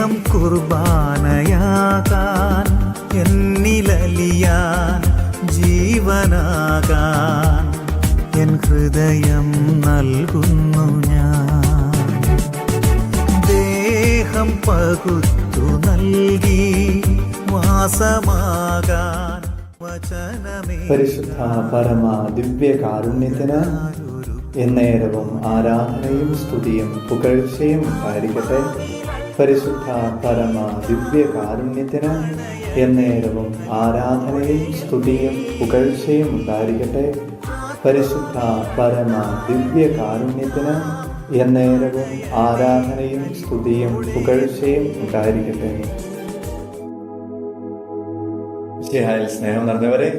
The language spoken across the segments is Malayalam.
ദേഹം കുർബാനയാകാൻ, എന്നിലലിയാൻ ജീവനാകാൻ എൻ ഹൃദയം നൽകുന്നു ഞാൻ. ദേഹം പകുത്തു നൽകി വാസമാകാൻ വചനമേ. പരിശുദ്ധ പരമ ദിവ്യകാരുണ്യത്തിന് എന്നേരവും ആരാധനയും സ്തുതിയും പുകഴ്ചയും ഉണ്ടായിരിക്കട്ടെ. പരിശുദ്ധ പരമ ദിവ്യകാരുണ്യത്തിന് എന്നേരവും ആരാധനയും സ്തുതിയും പുകഴ്ചയും ഉണ്ടായിരിക്കട്ടെ. പരിശുദ്ധ പരമ ദിവ്യകാരുണ്യത്തിന് എന്നേരവും ആരാധനയും സ്തുതിയും പുകഴ്ചയും ഉണ്ടായിരിക്കട്ടെ. മിശിഹായിൽ സ്നേഹം നിറഞ്ഞവരെ,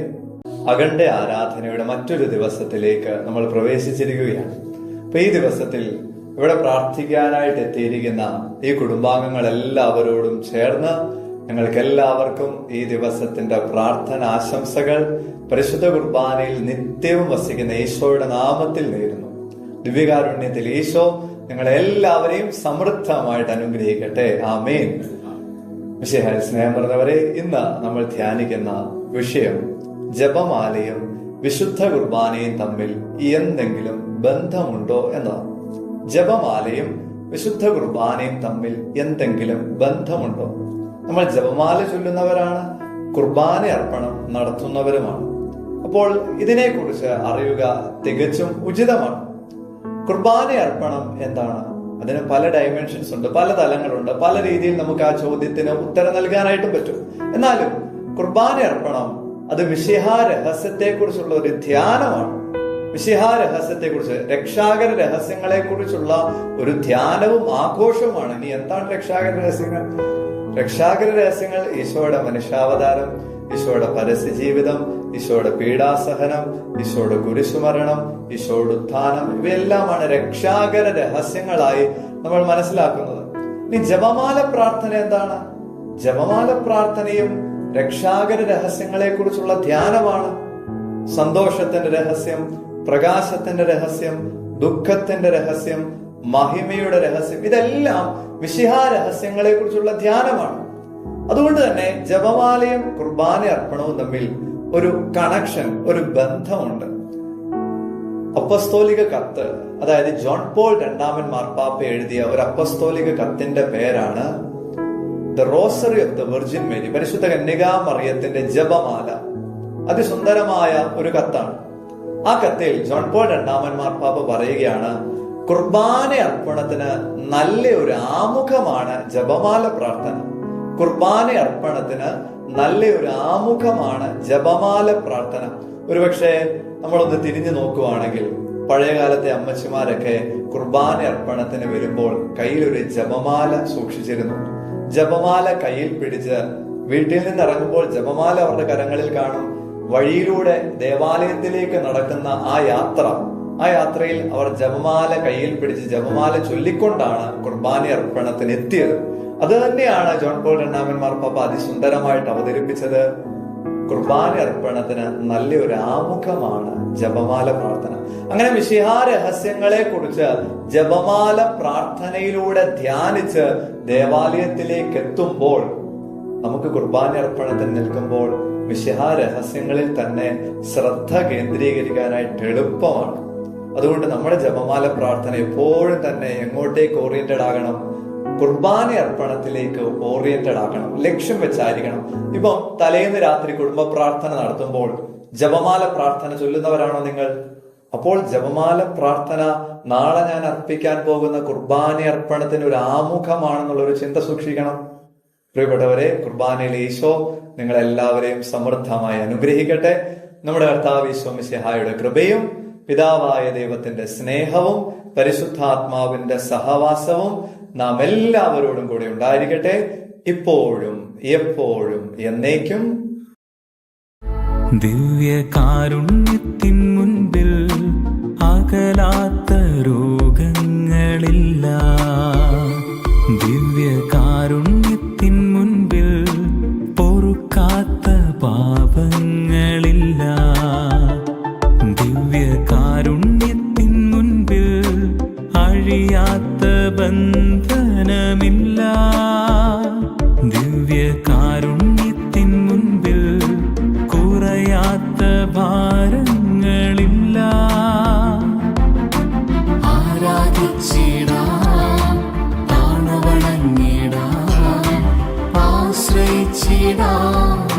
അഖണ്ഡ ആരാധനയുടെ മറ്റൊരു ദിവസത്തിലേക്ക് നമ്മൾ പ്രവേശിച്ചിരിക്കുകയാണ്. അപ്പൊ ഈ ദിവസത്തിൽ ഇവിടെ പ്രാർത്ഥിക്കാനായിട്ട് എത്തിയിരിക്കുന്ന ഈ കുടുംബാംഗങ്ങളെല്ലാവരോടും ചേർന്ന് ഞങ്ങൾക്ക് എല്ലാവർക്കും ഈ ദിവസത്തിന്റെ പ്രാർത്ഥന ആശംസകൾ പരിശുദ്ധ കുർബാനയിൽ നിത്യവും വസിക്കുന്ന ഈശോയുടെ നാമത്തിൽ നേരുന്നു. ദിവ്യകാരുണ്യത്തിൽ ഈശോ നിങ്ങളെല്ലാവരെയും സമൃദ്ധമായിട്ട് അനുഗ്രഹിക്കട്ടെ. ആമേൻ. മിശിഹായിൽ സ്നേഹം നിറഞ്ഞവരെ, ഇന്ന് നമ്മൾ ധ്യാനിക്കുന്ന വിഷയം ജപമാലയും വിശുദ്ധ കുർബാനയും തമ്മിൽ എന്തെങ്കിലും ബന്ധമുണ്ടോ എന്നതാണ്. ജപമാലയും വിശുദ്ധ കുർബാനയും തമ്മിൽ എന്തെങ്കിലും ബന്ധമുണ്ടോ? നമ്മൾ ജപമാല ചൊല്ലുന്നവരാണ്, കുർബാന അർപ്പണം നടത്തുന്നവരുമാണ്. അപ്പോൾ ഇതിനെക്കുറിച്ച് അറിയുക തികച്ചും ഉചിതമാണ്. കുർബാന അർപ്പണം എന്താണ്? അതിന് പല ഡയമെൻഷൻസ് ഉണ്ട്, പല തലങ്ങളുണ്ട്, പല രീതിയിൽ നമുക്ക് ആ ചോദ്യത്തിന് ഉത്തരം നൽകാനായിട്ടും പറ്റും. എന്നാലും കുർബാന അർപ്പണം അത് മിശിഹാ രഹസ്യത്തെ കുറിച്ചുള്ള ഒരു ധ്യാനമാണ്. മിശിഹാ രഹസ്യത്തെ കുറിച്ച്, രക്ഷാകര രഹസ്യങ്ങളെ കുറിച്ചുള്ള ഒരു ധ്യാനവും ആഘോഷവുമാണ്. ഇനി എന്താണ് രക്ഷാകര രഹസ്യങ്ങൾ? രക്ഷാകര രഹസ്യങ്ങൾ ഈശോയുടെ മനുഷ്യാവതാരം, ഈശോയുടെ പരസ്യ ജീവിതം, ഈശോയുടെ പീഡാസഹനം, ഈശോയുടെ കുരിശുമരണം, ഈശോയുടെ ഉത്ഥാനം, ഇവയെല്ലാമാണ് രക്ഷാകര രഹസ്യങ്ങളായി നമ്മൾ മനസ്സിലാക്കുന്നത്. ഇനി ജപമാല പ്രാർത്ഥന എന്താണ്? ജപമാല പ്രാർത്ഥനയും രക്ഷാകര രഹസ്യങ്ങളെ കുറിച്ചുള്ള ധ്യാനമാണ്. സന്തോഷത്തിന്റെ രഹസ്യം, പ്രകാശത്തിന്റെ രഹസ്യം, ദുഃഖത്തിന്റെ രഹസ്യം, മഹിമയുടെ രഹസ്യം, ഇതെല്ലാം മിശിഹാ രഹസ്യങ്ങളെ കുറിച്ചുള്ള ധ്യാനമാണ്. അതുകൊണ്ട് തന്നെ ജപമാലയും കുർബാന അർപ്പണവും തമ്മിൽ ഒരു കണക്ഷൻ, ഒരു ബന്ധമുണ്ട്. അപ്പസ്തോലിക കത്ത്, അതായത് ജോൺ പോൾ രണ്ടാമൻ മാർപ്പാപ്പ എഴുതിയ ഒരു അപ്പസ്തോലിക കത്തിന്റെ പേരാണ് the rosary of the virgin Mary, പരിശുദ്ധ കന്യകാ മറിയത്തിന്റെ ജപമാല. അതിസുന്ദരമായ ഒരു കത്താണ്. ആ കത്തിൽ ജോൺ പോൾ രണ്ടാമൻ മാർപ്പാപ്പ പറയുകയാണ്, കുർബാന അർപ്പണത്തിന് നല്ല ഒരു ആമുഖമാണ് ജപമാല പ്രാർത്ഥന. കുർബാന അർപ്പണത്തിന് നല്ല ഒരു ആമുഖമാണ് ജപമാല പ്രാർത്ഥന. ഒരുപക്ഷെ നമ്മളൊന്ന് തിരിഞ്ഞു നോക്കുവാണെങ്കിൽ പഴയകാലത്തെ അമ്മച്ചിമാരൊക്കെ കുർബാന അർപ്പണത്തിന് വരുമ്പോൾ കയ്യിലൊരു ജപമാല സൂക്ഷിച്ചിരുന്നു. ജപമാല കയ്യിൽ പിടിച്ച് വീട്ടിൽ നിന്ന് ഇറങ്ങുമ്പോൾ ജപമാല അവരുടെ കരങ്ങളിൽ കാണും. വഴിയിലൂടെ ദേവാലയത്തിലേക്ക് നടക്കുന്ന ആ യാത്രയിൽ അവർ ജപമാല കയ്യിൽ പിടിച്ച് ജപമാല ചൊല്ലിക്കൊണ്ടാണ് കുർബാന അർപ്പണത്തിന് എത്തിയത്. അത് തന്നെയാണ് ജോൺ പോൾ രണ്ടാമൻ മാർപ്പാപ്പ അതിസുന്ദരമായിട്ട് അവതരിപ്പിച്ചത്. കുർബാന അർപ്പണത്തിന് നല്ലൊരു ആമുഖമാണ് ജപമാല പ്രാർത്ഥന. അങ്ങനെ മിശിഹാ രഹസ്യങ്ങളെ കുറിച്ച് ജപമാല പ്രാർത്ഥനയിലൂടെ ധ്യാനിച്ച് ദേവാലയത്തിലേക്ക് എത്തുമ്പോൾ നമുക്ക് കുർബാന അർപ്പണത്തിന് നിൽക്കുമ്പോൾ മിശിഹാ രഹസ്യങ്ങളിൽ തന്നെ ശ്രദ്ധ കേന്ദ്രീകരിക്കാനായിട്ട് എളുപ്പമാണ്. അതുകൊണ്ട് നമ്മുടെ ജപമാല പ്രാർത്ഥന എപ്പോഴും തന്നെ എങ്ങോട്ടേക്ക് ഓറിയന്റഡ് ആകണം? കുർബാന അർപ്പണത്തിലേക്ക് ഓറിയന്റഡ് ആകണം, ലക്ഷ്യം വെച്ചായിരിക്കണം. ഇപ്പം തലേന്ന് രാത്രി കുടുംബ പ്രാർത്ഥന നടത്തുമ്പോൾ ജപമാല പ്രാർത്ഥന ചൊല്ലുന്നവരാണോ നിങ്ങൾ? അപ്പോൾ ജപമാല പ്രാർത്ഥന നാളെ ഞാൻ അർപ്പിക്കാൻ പോകുന്ന കുർബാന അർപ്പണത്തിന് ഒരു ആമുഖമാണെന്നുള്ള ഒരു ചിന്ത സൂക്ഷിക്കണം. പ്രിയപ്പെട്ടവരെ, കുർബാനയിലെ ഈശോ നിങ്ങളെല്ലാവരെയും സമൃദ്ധമായി അനുഗ്രഹിക്കട്ടെ. നമ്മുടെ കർത്താവ് ഈശോ മിശിഹായുടെ കൃപയും പിതാവായ ദൈവത്തിന്റെ സ്നേഹവും പരിശുദ്ധാത്മാവിന്റെ സഹവാസവും നാം എല്ലാവരോടും കൂടി ഉണ്ടായിരിക്കട്ടെ, ഇപ്പോഴും എപ്പോഴും എന്നേക്കും. ദിവ്യകാരുണ്യത്തിൻ മുൻപിൽ അകലാത്ത രോഗങ്ങളില്ല. ദിവ്യകാരുണ്യത്തിൻ മുൻപിൽ പൊറുക്കാത്ത പാപങ്ങളില്ല. ദിവ്യകാരുണ്യത്തിൻ മുൻപിൽ അഴിയാത്ത ബന്ധനമില്ല. നമിച്ചിടാം.